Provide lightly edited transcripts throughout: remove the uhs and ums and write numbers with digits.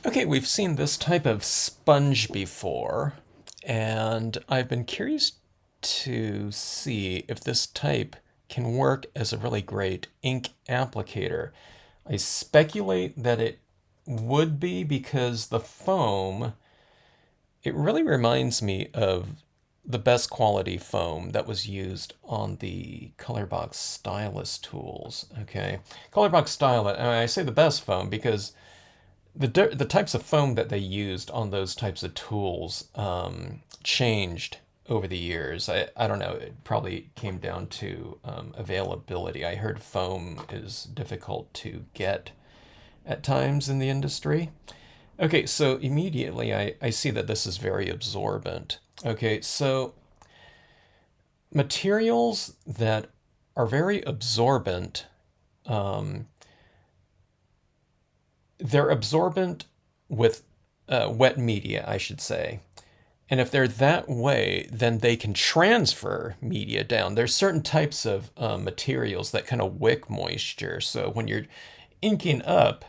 Okay, we've seen this type of sponge before, and I've been curious to see if this type can work as a really great ink applicator. I speculate that it would be because the foam, it really reminds me of the best quality foam that was used on the Colorbox Stylus tools. Okay, Colorbox Stylus, and I say the best foam because the types of foam that they used on those types of tools changed over the years. I don't know. It probably came down to availability. I heard foam is difficult to get at times in the industry. Okay, so immediately I see that this is very absorbent. Okay, so materials that are very absorbent, um, they're absorbent with wet media, I should say. And if they're that way, then they can transfer media down. There's certain types of materials that kind of wick moisture. So when you're inking up,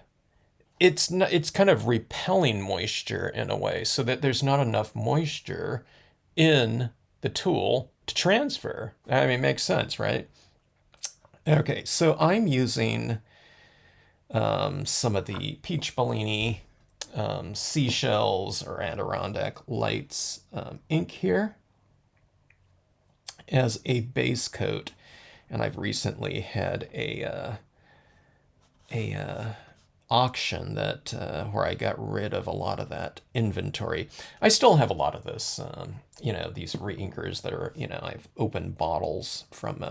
it's kind of repelling moisture in a way, so that there's not enough moisture in the tool to transfer. I mean, it makes sense, right? Okay, so I'm using some of the Peach Bellini seashells or Adirondack Lights ink here as a base coat, and I've recently had a auction that where I got rid of a lot of that inventory. I still have a lot of this, these reinkers that are, I've opened bottles from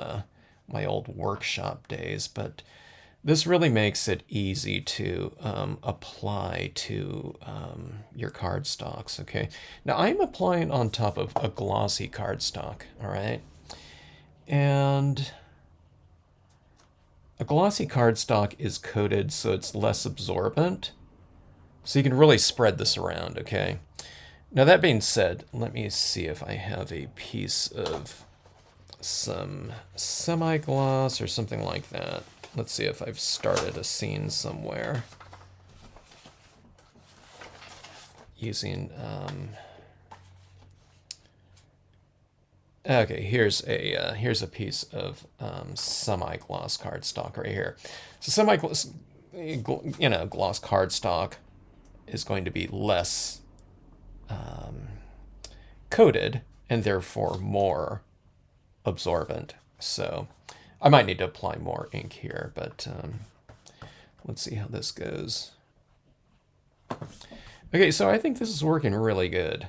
my old workshop days, but this really makes it easy to apply to your cardstocks, okay? Now I'm applying on top of a glossy cardstock, all right? And a glossy cardstock is coated so it's less absorbent, so you can really spread this around, okay? Now that being said, let me see if I have a piece of some semi-gloss or something like that. Let's see if I've started a scene somewhere using. Okay, here's a piece of semi-gloss cardstock right here. So semi-gloss, gloss cardstock is going to be less coated and therefore more absorbent. So I might need to apply more ink here, but let's see how this goes. Okay, so I think this is working really good.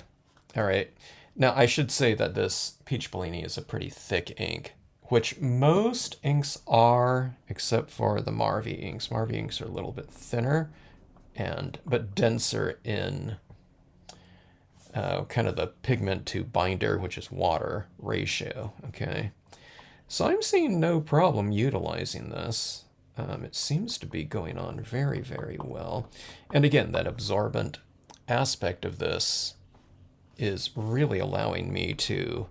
All right. Now, I should say that this Peach Bellini is a pretty thick ink, which most inks are, except for the Marvy inks. Marvy inks are a little bit thinner, but denser in kind of the pigment to binder, which is water ratio. Okay. So I'm seeing no problem utilizing this. It seems to be going on very, very well. And again, that absorbent aspect of this is really allowing me to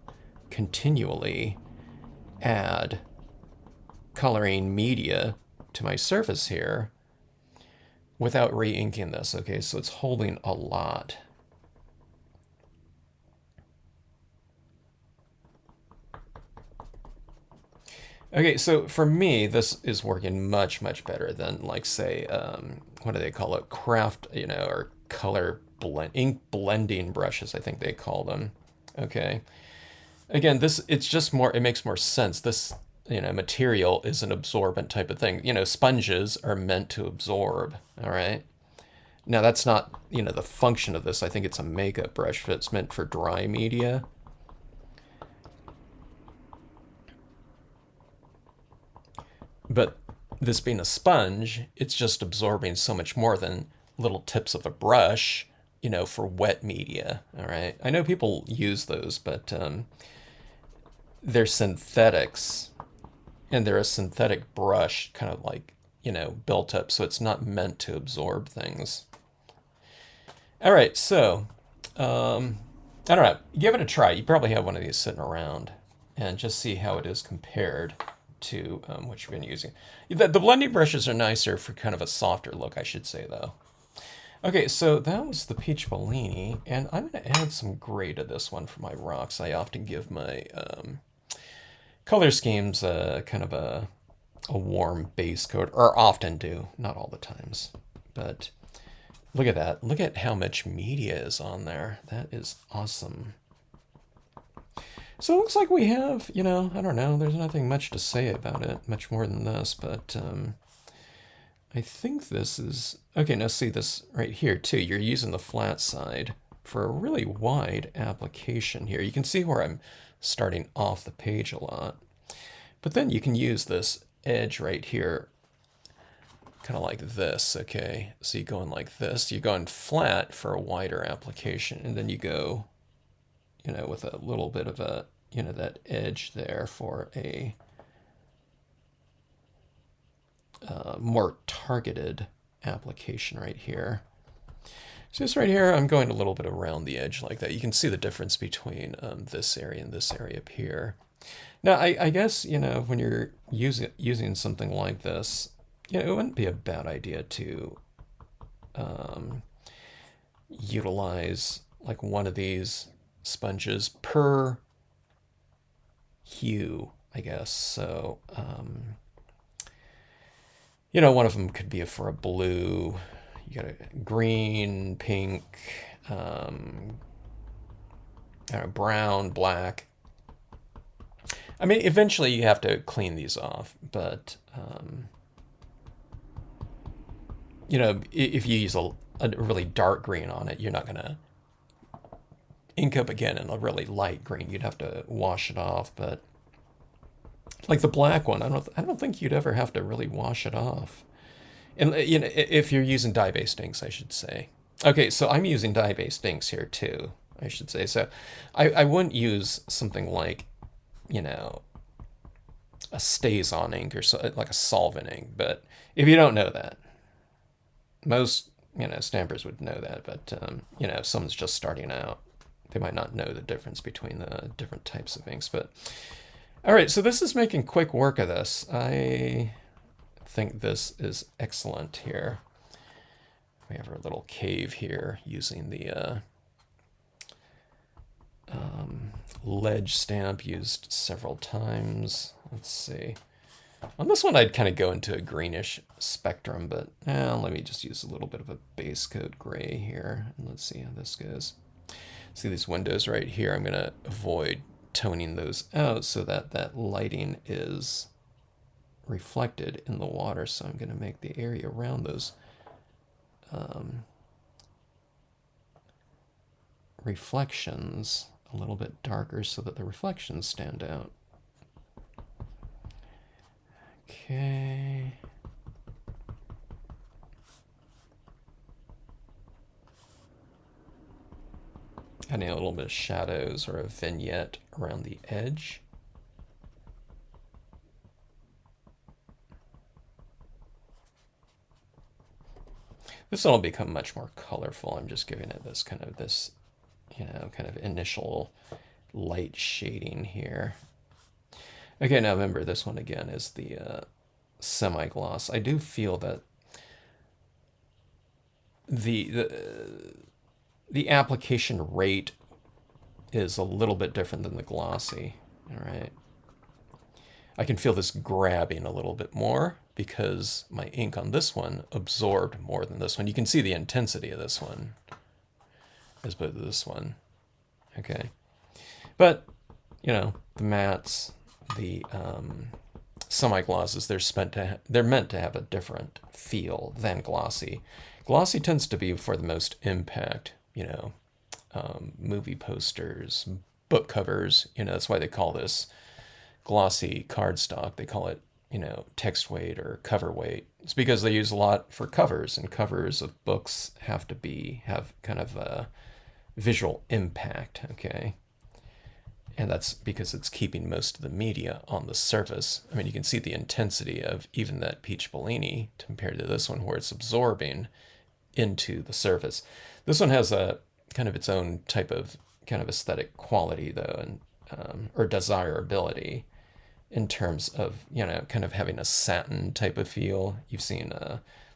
continually add coloring media to my surface here without re-inking this. Okay, so it's holding a lot. Okay, so for me, this is working much, much better than, like, say, what do they call it? Craft, or ink blending brushes, I think they call them. Okay. Again, it's just more, it makes more sense. This, material is an absorbent type of thing. Sponges are meant to absorb, all right? Now, that's not, the function of this. I think it's a makeup brush, but it's meant for dry media. But this being a sponge, it's just absorbing so much more than little tips of a brush, for wet media. All right. I know people use those, but they're synthetics, and they're a synthetic brush, kind of like, built up, so it's not meant to absorb things. All right. So, I don't know. Give it a try. You probably have one of these sitting around, and just see how it is compared to what you've been using. The blending brushes are nicer for kind of a softer look, I should say, though. Okay, so that was the peach Bellini, and I'm going to add some gray to this one for my rocks. I often give my color schemes kind of a warm base coat, or often do, not all the times. But look at that. Look at how much media is on there. That is awesome. So it looks like we have, I don't know, there's nothing much to say about it, much more than this, but I think this is, okay, now see this right here too. You're using the flat side for a really wide application here. You can see where I'm starting off the page a lot. But then you can use this edge right here, kind of like this, okay? So you're going like this. You're going flat for a wider application, and then you go, with a little bit of a, that edge there for a more targeted application right here. So this right here, I'm going a little bit around the edge like that. You can see the difference between this area and this area up here. Now, I guess, when you're using something like this, it wouldn't be a bad idea to utilize like one of these sponges per hue, I guess. So, one of them could be for a blue. You got a green, pink, brown, black. I mean, eventually you have to clean these off, but, if you use a really dark green on it, you're not going to ink up again in a really light green. You'd have to wash it off, but like the black one, I don't think you'd ever have to really wash it off. And, if you're using dye-based inks, I should say. Okay, so I'm using dye-based inks here too, I should say. So I wouldn't use something like, a stays-on ink or so, like a solvent ink. But if you don't know that, most, stampers would know that. But, if someone's just starting out, they might not know the difference between the different types of inks. But, all right, so this is making quick work of this. I think this is excellent here. We have our little cave here using the ledge stamp used several times. Let's see. On this one, I'd kind of go into a greenish spectrum, but let me just use a little bit of a base coat gray here. And let's see how this goes. See these windows right here? I'm going to avoid toning those out so that that lighting is reflected in the water. So I'm going to make the area around those reflections a little bit darker so that the reflections stand out. Okay. Adding a little bit of shadows or a vignette around the edge. This one will become much more colorful. I'm just giving it this kind of initial light shading here. Okay, now remember this one again is the semi-gloss. I do feel that the application rate is a little bit different than the glossy. All right. I can feel this grabbing a little bit more because my ink on this one absorbed more than this one. You can see the intensity of this one as opposed to this one. Okay. But, the mattes, the semi-glosses, they're meant to have a different feel than glossy. Glossy tends to be for the most impact, movie posters, book covers. That's why they call this glossy cardstock. They call it, text weight or cover weight. It's because they use a lot for covers, and covers of books have kind of a visual impact, okay? And that's because it's keeping most of the media on the surface. I mean, you can see the intensity of even that peach Bellini compared to this one where it's absorbing into the surface. This one has a kind of its own type of kind of aesthetic quality though, and or desirability in terms of, kind of having a satin type of feel. You've seen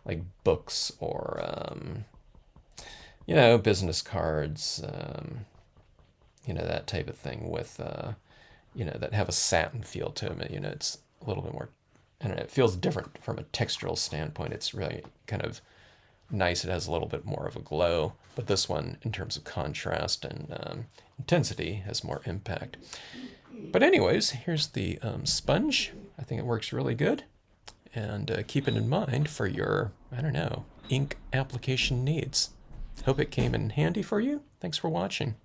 like books or you know, business cards, you know, that type of thing with, you know, that have a satin feel to them. You know, it's a little bit more, I don't know, it feels different from a textural standpoint. It's really kind of nice. It has a little bit more of a glow, but this one, in terms of contrast and intensity, has more impact. But anyways, here's the sponge. I think it works really good. And keep it in mind for your, I don't know, ink application needs. Hope it came in handy for you. Thanks for watching.